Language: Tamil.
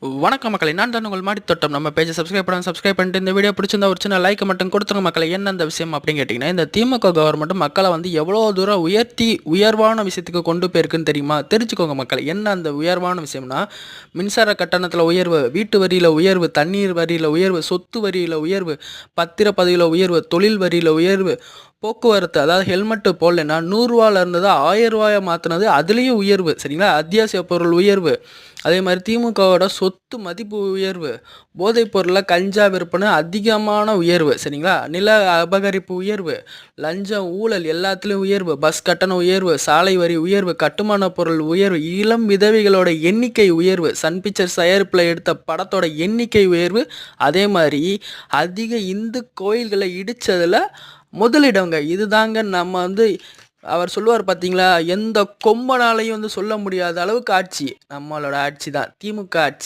வணக்கம் மக்களே, நான் தான் உங்கள் மாடி தோட்டம். நம்ம பேஜை சப்ஸ்கிரைப் பண்ணிட்டு இந்த வீடியோ பிடிச்சிருந்தா ஒரு சின்ன லைக் மட்டும் கொடுத்துருங்க மக்களே. என்ன அந்த விஷயம் அப்படின்னு கேட்டிங்கன்னா, இந்த திமுக கவர்மெண்ட் மக்களை வந்து எவ்வளோ தூரம் உயர்வான விஷயத்துக்கு கொண்டு போயிருக்குன்னு தெரியுமா? தெரிஞ்சுக்கோங்க மக்களே. என்ன அந்த உயர்வான விஷயம்னா, மின்சார கட்டணத்தில் உயர்வு, வீட்டு வரியில் உயர்வு, தண்ணீர் வரியில் உயர்வு, சொத்து வரியில் உயர்வு, பத்திரப்பதிவில் உயர்வு, தொழில் வரியில் உயர்வு, போக்குவரத்து அதாவது ஹெல்மெட்டு போடலைன்னா 100 ரூபாயில் இருந்தது 1000 ரூபாயை மாற்றினது, அதுலேயும் உயர்வு. சரிங்களா? அத்தியாவசிய பொருள் உயர்வு. அதே மாதிரி திமுகவோட சொத்து மதிப்பு உயர்வு, போதைப் பொருளில் கஞ்சா விற்பனை அதிகமான உயர்வு. சரிங்களா? நில அபகரிப்பு உயர்வு, லஞ்சம் ஊழல் எல்லாத்துலேயும் உயர்வு, பஸ் கட்டண உயர்வு, சாலை வரி உயர்வு, கட்டுமான பொருள் உயர்வு, இளம் விதவைகளோட எண்ணிக்கை உயர்வு, சன் பிக்சர்ஸ் தயாரிப்பில் எடுத்த படத்தோட எண்ணிக்கை உயர்வு. அதே மாதிரி அதிக இந்து கோயில்களை இடித்ததில் முதலிடங்க. இதுதாங்க நம்ம வந்து அவர் சொல்லுவார் பார்த்தீங்களா, எந்த கொம்பனாலையும் வந்து சொல்ல முடியாத அளவுக்கு ஆட்சி நம்மளோட ஆட்சி தான், திமுக ஆட்சி.